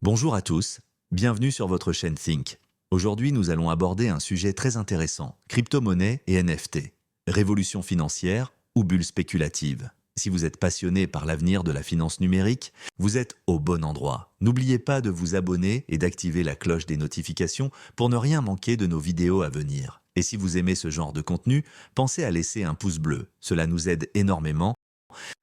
Bonjour à tous, bienvenue sur votre chaîne Think. Aujourd'hui, nous allons aborder un sujet très intéressant, crypto-monnaie et NFT. Révolution financière ou bulle spéculative. Si vous êtes passionné par l'avenir de la finance numérique, vous êtes au bon endroit. N'oubliez pas de vous abonner et d'activer la cloche des notifications pour ne rien manquer de nos vidéos à venir. Et si vous aimez ce genre de contenu, pensez à laisser un pouce bleu, cela nous aide énormément.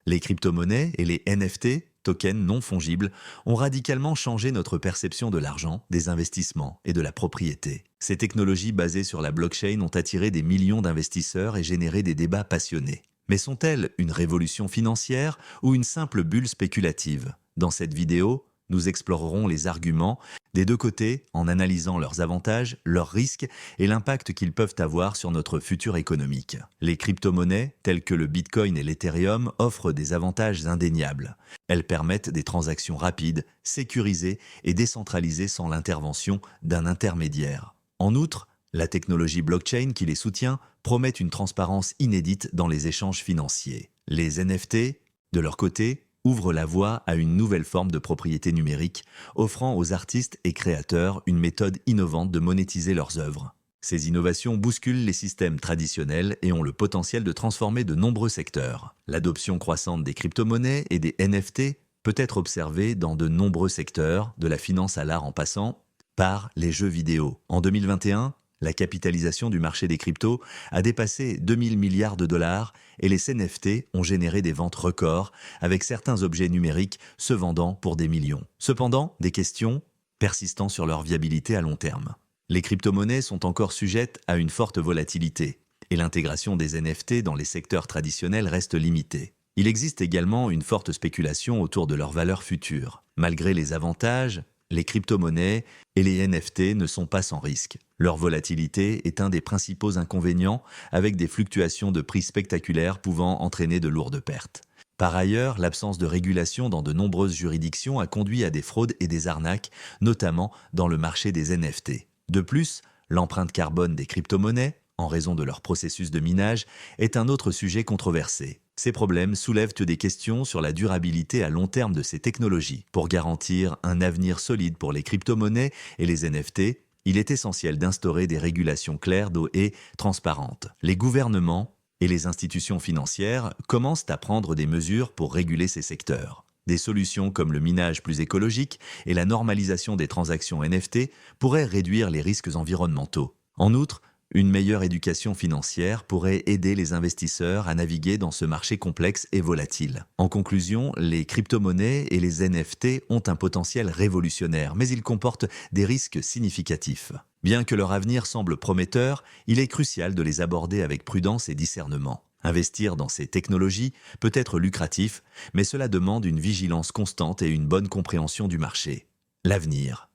Les crypto-monnaies et les NFT, tokens non fongibles, ont radicalement changé notre perception de l'argent, des investissements et de la propriété. Ces technologies basées sur la blockchain ont attiré des millions d'investisseurs et généré des débats passionnés. Mais sont-elles une révolution financière ou une simple bulle spéculative? Dans cette vidéo, nous explorerons les arguments des deux côtés en analysant leurs avantages, leurs risques et l'impact qu'ils peuvent avoir sur notre futur économique. Les crypto-monnaies, telles que le Bitcoin et l'Ethereum, offrent des avantages indéniables. Elles permettent des transactions rapides, sécurisées et décentralisées sans l'intervention d'un intermédiaire. En outre, la technologie blockchain qui les soutient promet une transparence inédite dans les échanges financiers. Les NFT, de leur côté, ouvrent la voie à une nouvelle forme de propriété numérique, offrant aux artistes et créateurs une méthode innovante de monétiser leurs œuvres. Ces innovations bousculent les systèmes traditionnels et ont le potentiel de transformer de nombreux secteurs. L'adoption croissante des crypto-monnaies et des NFT peut être observée dans de nombreux secteurs, de la finance à l'art en passant par les jeux vidéo. En 2021, la capitalisation du marché des cryptos a dépassé 2000 milliards de dollars et les NFT ont généré des ventes records, avec certains objets numériques se vendant pour des millions. Cependant, des questions persistant sur leur viabilité à long terme. Les crypto-monnaies sont encore sujettes à une forte volatilité et l'intégration des NFT dans les secteurs traditionnels reste limitée. Il existe également une forte spéculation autour de leur valeur future. Malgré les avantages, les crypto-monnaies et les NFT ne sont pas sans risque. Leur volatilité est un des principaux inconvénients, avec des fluctuations de prix spectaculaires pouvant entraîner de lourdes pertes. Par ailleurs, l'absence de régulation dans de nombreuses juridictions a conduit à des fraudes et des arnaques, notamment dans le marché des NFT. De plus, l'empreinte carbone des crypto-monnaies, en raison de leur processus de minage, est un autre sujet controversé. Ces problèmes soulèvent des questions sur la durabilité à long terme de ces technologies. Pour garantir un avenir solide pour les crypto-monnaies et les NFT, il est essentiel d'instaurer des régulations claires et transparentes. Les gouvernements et les institutions financières commencent à prendre des mesures pour réguler ces secteurs. Des solutions comme le minage plus écologique et la normalisation des transactions NFT pourraient réduire les risques environnementaux. En outre, une meilleure éducation financière pourrait aider les investisseurs à naviguer dans ce marché complexe et volatile. En conclusion, les crypto-monnaies et les NFT ont un potentiel révolutionnaire, mais ils comportent des risques significatifs. Bien que leur avenir semble prometteur, il est crucial de les aborder avec prudence et discernement. Investir dans ces technologies peut être lucratif, mais cela demande une vigilance constante et une bonne compréhension du marché. L'avenir.